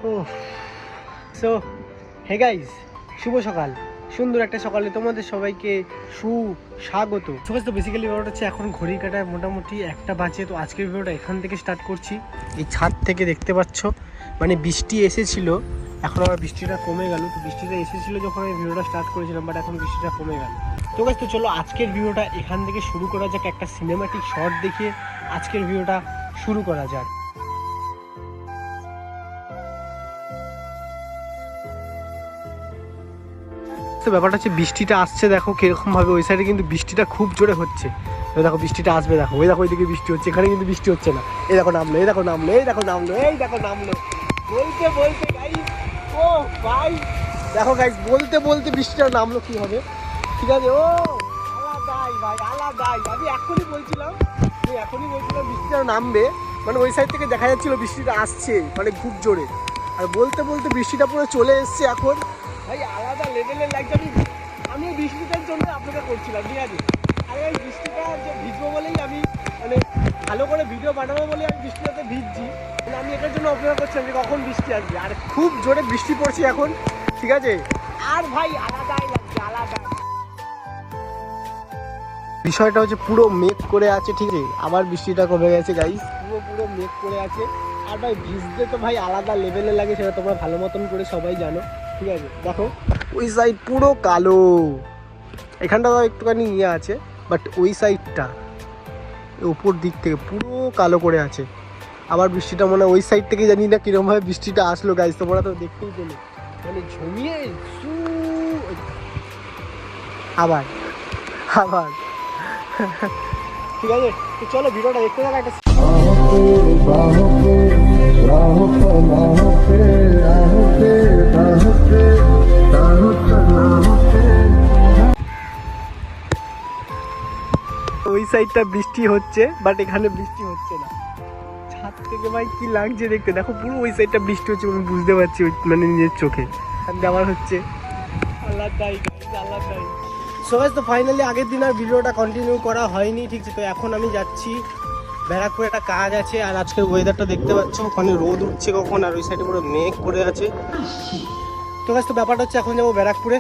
So hey guys, শুভ সকাল। সুন্দর একটা সকালে তোমাদের সবাইকে সুস্বাগত। তো বেসিক্যালি ব্যাপারটা হচ্ছে এখন ঘড়ি কাটায় মোটামুটি 1টা বাজে। তো আজকের ভিডিওটা এখান থেকে স্টার্ট করছি। এই ছাদ থেকে দেখতে পাচ্ছ, মানে বৃষ্টি এসেছিল, এখন আবার বৃষ্টিটা কমে গেল। তো বৃষ্টিটা এসেছিলো যখন আমি ভিডিওটা স্টার্ট করেছিলাম, বাট এখন বৃষ্টিটা কমে গেল। তো গাইস, তো চলো আজকের ভিডিওটা এখান থেকে শুরু করা যাক। একটা সিনেমাটিক শর্ট দেখিয়ে আজকের ভিডিওটা শুরু করা যাক। তো ব্যাপারটা হচ্ছে বৃষ্টিটা আসছে, দেখো কিরকম ভাবে। ওই সাইডে কিন্তু বৃষ্টিটা খুব জোরে হচ্ছে। দেখো বৃষ্টিটা আসবে, দেখো ওই দেখো ওইদিকে বৃষ্টি হচ্ছে, এখানে কিন্তু বৃষ্টি হচ্ছে না। এই দেখো নামলো, এই দেখো নামলো, এই দেখো নামলো, এই দেখো নামলো। বলতে বলতে গাইস, ও ভাই দেখো গাইস, বলতে বলতে বৃষ্টিটা নামলো কি হবে, ঠিক আছে। ও আলাদাই ভাই, আলাদাই। আমি এখনই বলছিলাম বৃষ্টিটা নামবে, মানে ওই সাইড থেকে দেখা যাচ্ছিল বৃষ্টিটা আসছে, মানে খুব জোরে। আর বলতে বলতে বৃষ্টিটা পুরো চলে এসছে এখন ভাই, আলাদা লেভেলের লাগছে। আমি বৃষ্টিটার জন্য আপনাকে করছিলাম, ঠিক আছে। আর এই বৃষ্টিটা যে ভিজবো বলেই আমি, মানে ভালো করে ভিডিও বানাবো বলে আমি বৃষ্টিটাতে ভিজছি। মানে আমি এটার জন্য অপেক্ষা করছিলাম যে কখন বৃষ্টি আসবে। আর খুব জোরে বৃষ্টি পড়ছে এখন, ঠিক আছে। আর ভাই আলাদাই লাগছে, আলাদা। বিষয়টা হচ্ছে পুরো মেঘ করে আছে, ঠিক আছে। আবার বৃষ্টিটা কমে গেছে গাইস, পুরো মেঘ করে আছে। আর ভাই ভিজতে তো ভাই আলাদা লেভেলের লাগে, সেটা তোমরা ভালো মতন করে সবাই জানো, ঠিক আছে। দেখো ওই সাইড পুরো কালো, এখানটা তো একটুখানি ইয়ে আছে, বাট ওই সাইডটা উপর দিক থেকে পুরো কালো করে আছে। আবার বৃষ্টিটা মনে হয় ওই সাইড থেকে, জানি না কিরমভাবে বৃষ্টিটা আসলো গাইস, তোমরা তো দেখতেই পেলে, মানে ঝুমিয়ে আবার আবার ঠিক আছে। তো চলো ভিডিওটা দেখতে থাকা। একটা ওই সাইডটা বৃষ্টি হচ্ছে, বাট এখানে বৃষ্টি হচ্ছে না। ছাদ থেকে ভাই কি লাগছে দেখতে, দেখো পুরো ওই সাইডটা বৃষ্টি হচ্ছে, আমি বুঝতে পারছি, মানে নিজের চোখে। আমার হচ্ছে আলাদাই আলাদাই। সো গাইস, তো ফাইনালি আগের দিন আর ভিডিওটা কন্টিনিউ করা হয়নি, ঠিক আছে। তো এখন আমি যাচ্ছি ব্যারাকপুরে, একটা কাজ আছে। আর আজকের ওয়েদারটা দেখতে পাচ্ছ, ওখানে রোদ উঠছে কখন, আর ওই সাইডে পুরো মেঘ করে আছে। তো গাইস, তো ব্যাপারটা হচ্ছে এখন যাবো ব্যারাকপুরে।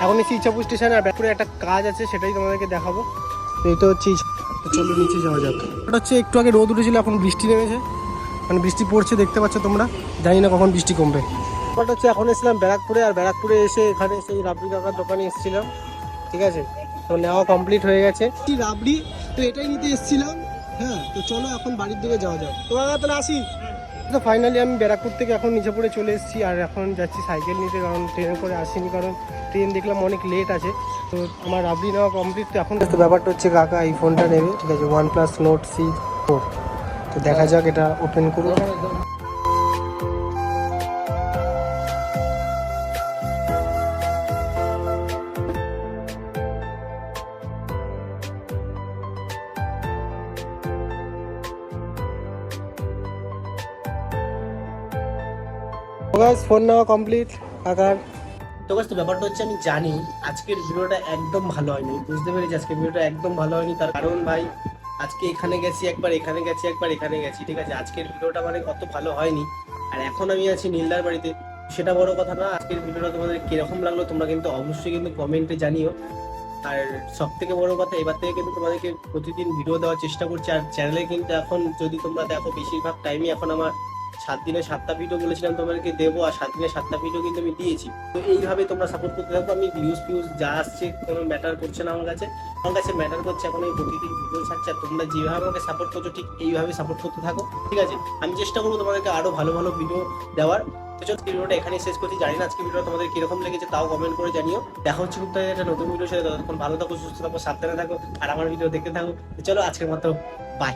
এখন এসে ইচ্ছাপুর স্টেশনে, আর ব্যারাকপুরে একটা কাজ আছে, সেটাই তোমাদেরকে দেখাবো। তো এটা হচ্ছে, তো চলো নিচে যাওয়া যাক। এটা হচ্ছে একটু আগে রোদ উঠেছিল, এখন বৃষ্টি নেমেছে, মানে বৃষ্টি পড়ছে দেখতে পাচ্ছ তোমরা। জানি না কখন বৃষ্টি কমবে। ব্যাপারটা হচ্ছে এখন এসেছিলাম ব্যারাকপুরে, আর ব্যারাকপুরে এসে এখানে সেই রাবড়ি কাকার দোকানে এসেছিলাম, ঠিক আছে। তো নেওয়া কমপ্লিট হয়ে গেছে রাবড়ি, তো এটাই নিতে এসেছিলাম। হ্যাঁ, তো চলো এখন বাড়ির দিকে যাওয়া যাক। তোমার তাহলে আসি। তো ফাইনালি আমি ব্যারাকপুর থেকে এখন নিচে পড়ে চলে এসেছি, আর এখন যাচ্ছি সাইকেল নিতে, কারণ ট্রেনে করে আসিনি, কারণ ট্রেন দেখলাম অনেক লেট আছে। তো আমার রাবড়ি নেওয়া কমপ্লিট। তো এখন তো ব্যাপারটা হচ্ছে কাকা এই ফোনটা নেবে, ঠিক আছে, OnePlus Nord C4। তো দেখা যাক, এটা ওপেন করুন। ফোন নেওয়া কমপ্লিট কাকার। তো গাইস, তো ব্যাপারটা হচ্ছে আমি জানি আজকের ভিডিওটা একদম ভালো হয়নি, বুঝতে পেরেছি আজকের ভিডিওটা একদম ভালো হয়নি। তার কারণ ভাই আজকে এখানে গেছি একবার, এখানে গেছি একবার, এখানে গেছি, ঠিক আছে। আজকের ভিডিওটা মানে অত ভালো হয়নি। আর এখন আমি আছি নীলদার বাড়িতে, সেটা বড় কথা না। আজকের ভিডিওটা তোমাদের কিরকম লাগলো তোমরা কিন্তু অবশ্যই কিন্তু কমেন্টে জানিও। আর সব থেকে বড় কথা, এবার থেকে কিন্তু তোমাদেরকে প্রতিদিন ভিডিও দেওয়ার চেষ্টা করছি। আর চ্যানেলে কিন্তু এখন যদি তোমরা দেখো, বেশিরভাগ টাইমই এখন আমার 7 দিনে 7টা ভিডিও বলেছিলাম তোমাদেরকে দেবো, আর 7 দিনে 7টা ভিডিও কিন্তু আমি দিয়েছি। তো এইভাবে তোমরা সাপোর্ট করতে থাকো। আমি ভিউজ যা আসছে কোনো ম্যাটার করছে না আমার কাছে ম্যাটার করছে এখন আমি প্রতিদিন ভিডিও ছাড়ছি। আর তোমরা যেভাবে আমাকে সাপোর্ট করছো, ঠিক এইভাবে সাপোর্ট করতে থাকো, ঠিক আছে। আমি চেষ্টা করবো তোমাদেরকে আরো ভালো ভালো ভিডিও দেওয়ার। তো চলো ভিডিওটা এখানে শেষ করছি। জানি না আজকে ভিডিওটা তোমাদের কিরকম লেগেছে, তাও কমেন্ট করে জানিও। দেখা হচ্ছে খুব তাড়াতাড়ি একটা নতুন ভিডিও সাথে। ততক্ষণ ভালো থাকো, সুস্থ থাকো, সাবধানে থাকো, আর আমার ভিডিও দেখতে থাকো। চলো আজকের মতো বাই।